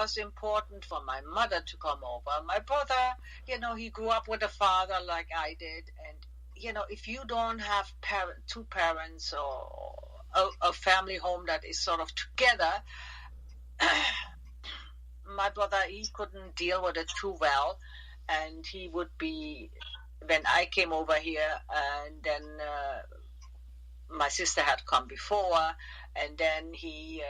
was important for my mother to come over. My brother, he grew up with a father like I did. And, if you don't have two parents or a family home that is sort of together, my brother, he couldn't deal with it too well. And he would be, when I came over here, and then my sister had come before, and then he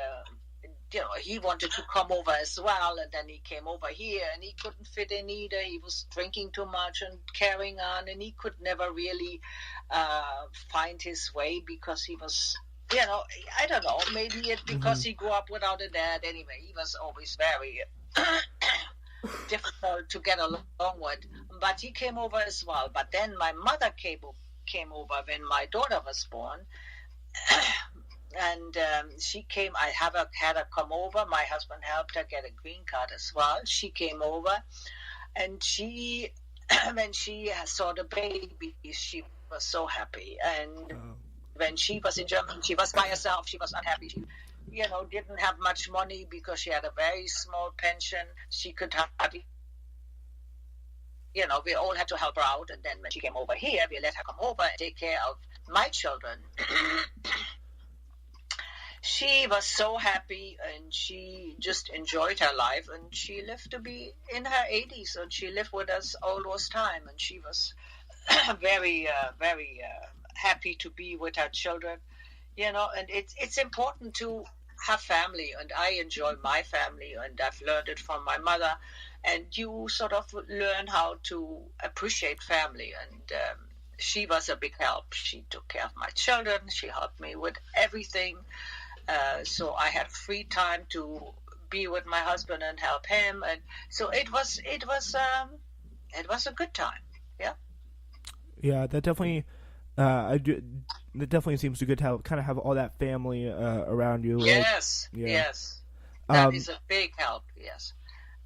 wanted to come over as well, and then he came over here, and he couldn't fit in either. He was drinking too much and carrying on, and he could never really find his way because he was, I don't know, maybe it's because he grew up without a dad. Anyway, he was always very difficult to get along with, but he came over as well. But then my mother came over when my daughter was born. And she came. I had her come over. My husband helped her get a green card as well. She came over, and she, when she saw the baby, she was so happy. And when she was in Germany, she was by herself. She was unhappy. She, didn't have much money because she had a very small pension. She could have. We all had to help her out. And then when she came over here, we let her come over and take care of my children. She was so happy, and she just enjoyed her life, and she lived to be in her 80s, and she lived with us all those time, and she was very, very happy to be with her children, and it's important to have family, and I enjoy my family, and I've learned it from my mother, and you sort of learn how to appreciate family, and she was a big help. She took care of my children. She helped me with everything. So I had free time to be with my husband and help him, and so it was a good time. Yeah. Yeah, that definitely, that definitely seems to good to kind of have all that family around you. Yes, like, yes, that is a big help. Yes,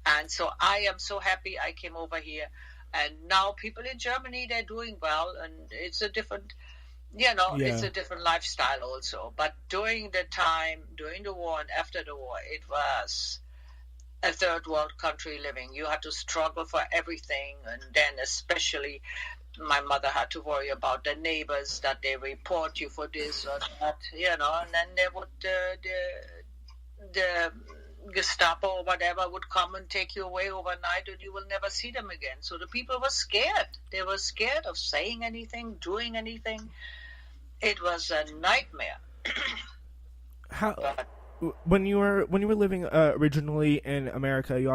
and so I am so happy I came over here, and now people in Germany, they're doing well, and it's a different. It's a different lifestyle also. But during the war and after the war, it was a third world country living. You had to struggle for everything. And then especially my mother had to worry about the neighbors, that they report you for this or that, and then they would, the Gestapo or whatever would come and take you away overnight, and you will never see them again. So the people were scared. They were scared of saying anything, doing anything. It was a nightmare. When you were living originally in America, you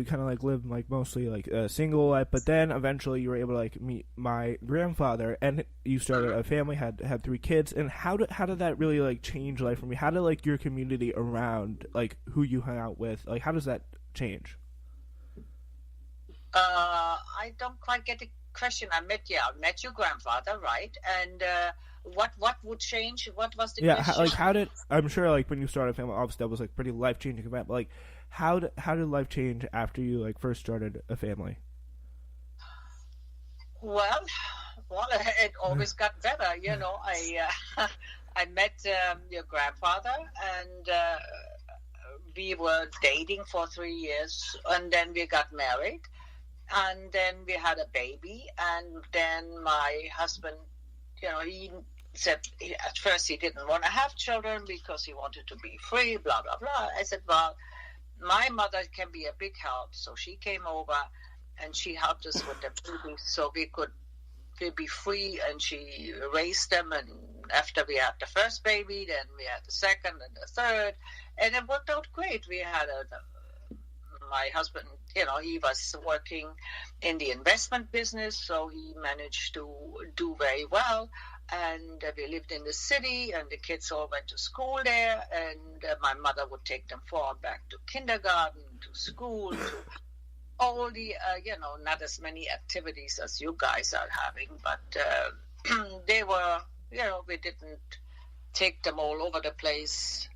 kind of like lived like mostly like a single life, but then eventually you were able to like meet my grandfather, and you started a family, had 3 kids. And how did that really like change life for me? How did like your community around like who you hung out with, like how does that change? I don't quite get the question. I met your grandfather, right? And what would change? What was the question? How did, I'm sure like when you started a family, obviously that was like pretty life changing event, but like how did life change after you like first started a family? Well, it always got better. I met your grandfather, and we were dating for 3 years, and then we got married, and then we had a baby, and then my husband, he said at first he didn't want to have children because he wanted to be free, blah, blah, blah. I said, well, my mother can be a big help. So she came over, and she helped us with the baby so we could be free, and she raised them. And after we had the first baby, then we had the second and the third, and it worked out great. We had my husband, he was working in the investment business, so he managed to do very well. And we lived in the city, and the kids all went to school there, and my mother would take them forward back to kindergarten, to school, to all the, not as many activities as you guys are having, but they were, we didn't take them all over the place,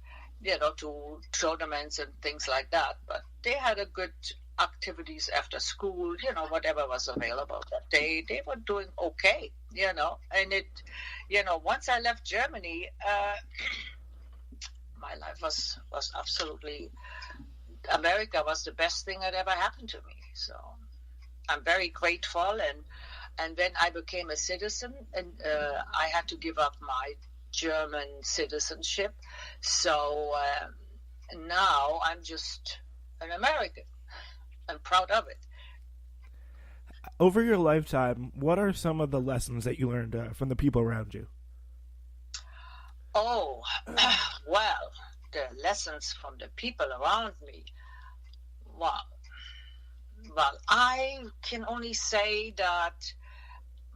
to tournaments and things like that, but they had a good activities after school, whatever was available that day. They were doing okay, and it, once I left Germany, my life was absolutely America was the best thing that ever happened to me. So I'm very grateful. And when I became a citizen, and I had to give up my German citizenship. So now I'm just an American. I'm proud of it. Over your lifetime, what are some of the lessons that you learned from the people around you? Oh, well, the lessons from the people around me. Well, I can only say that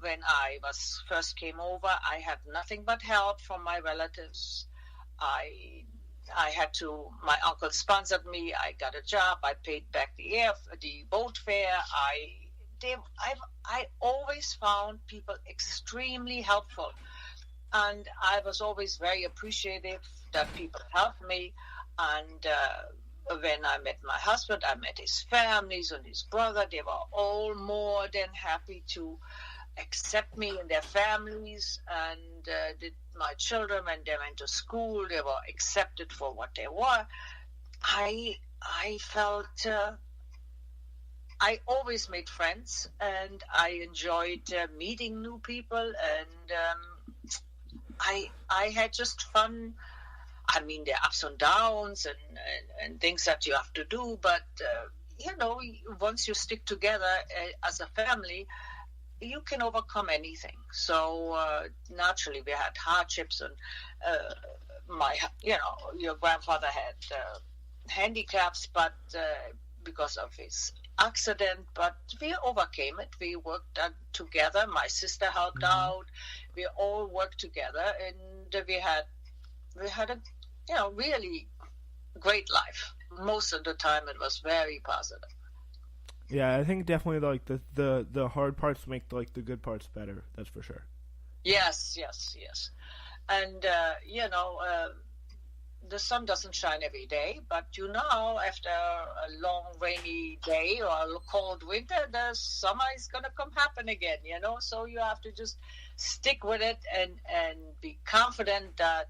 when I first came over, I had nothing but help from my relatives. I had to. My uncle sponsored me. I got a job. I paid back the boat fare. I always found people extremely helpful, and I was always very appreciative that people helped me. And when I met my husband, I met his families and his brother. They were all more than happy to accept me in their families, and my children, when they went to school, they were accepted for what they were. I felt I always made friends, and I enjoyed meeting new people, and I had just fun. I mean, there are ups and downs and things that you have to do, but once you stick together as a family, you can overcome anything. So naturally, we had hardships, and your grandfather had handicaps, but because of his accident, but we overcame it. We worked together. My sister helped out. We all worked together, and we had a really great life. Most of the time, it was very positive. Yeah, I think definitely like the hard parts make like the good parts better. That's for sure. Yes. And the sun doesn't shine every day, but after a long rainy day or a cold winter, the summer is gonna come happen again. So you have to just stick with it and be confident that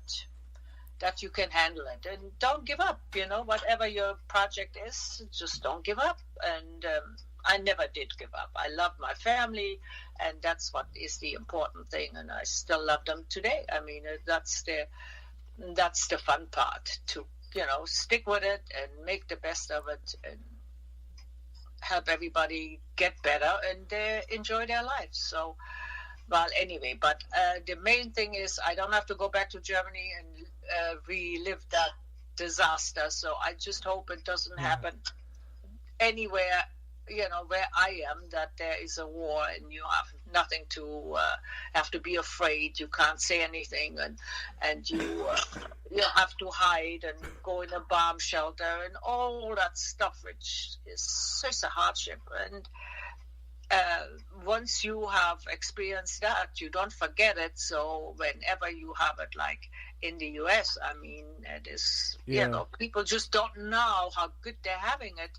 you can handle it, and don't give up. Whatever your project is, just don't give up. And I never did give up. I love my family, and that's what is the important thing, and I still love them today. I mean, that's the fun part, to stick with it and make the best of it and help everybody get better and enjoy their lives. So, well, anyway, but the main thing is I don't have to go back to Germany and relive that disaster. So I just hope it doesn't happen anywhere, where I am, that there is a war and you have nothing to have to be afraid. You can't say anything, and you have to hide and go in a bomb shelter and all that stuff, which is such a hardship. And once you have experienced that, you don't forget it. So whenever you have it, like in the U.S., I mean, it is, people just don't know how good they're having it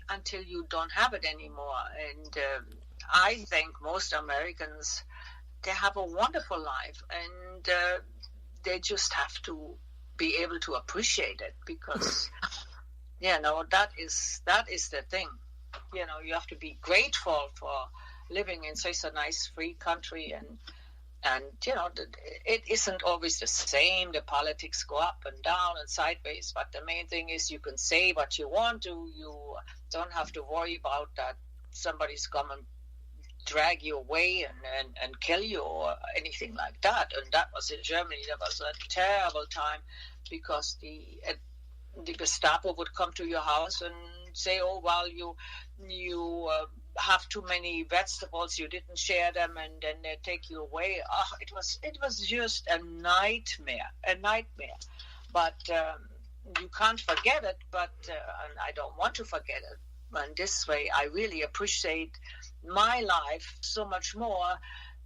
until you don't have it anymore. And I think most Americans, they have a wonderful life, and they just have to be able to appreciate it, because, that is the thing. You have to be grateful for living in such a nice, free country, and it isn't always the same. The politics go up and down and sideways, but the main thing is you can say what you want to. You don't have to worry about that somebody's come and drag you away and kill you or anything like that. And that was in Germany. That was a terrible time, because the Gestapo would come to your house and say, "Oh, well, you have too many vegetables, you didn't share them," and then they take you away. It was just a nightmare. But you can't forget it. But and I don't want to forget it. And this way, I really appreciate my life so much more,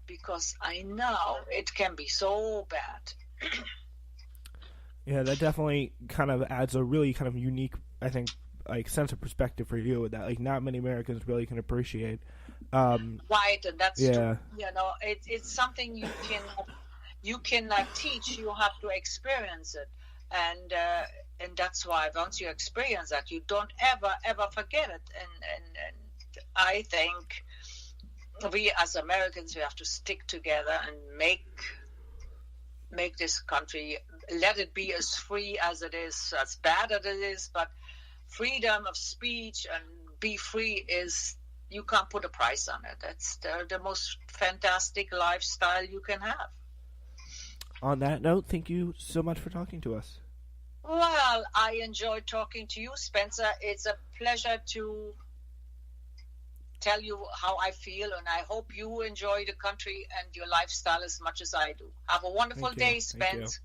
because I know it can be so bad. Yeah, that definitely kind of adds a really kind of unique, I think, like sense of perspective for you that like not many Americans really can appreciate. Right, and that's true. It's something you cannot teach. You have to experience it, and And that's why once you experience that, you don't ever forget it. And I think we as Americans, we have to stick together and make this country, let it be as free as it is, as bad as it is, but freedom of speech and be free is, you can't put a price on it. It's the most fantastic lifestyle you can have. On that note, thank you so much for talking to us. Well, I enjoyed talking to you, Spencer. It's a pleasure to tell you how I feel, and I hope you enjoy the country and your lifestyle as much as I do. Have a wonderful day, Spence.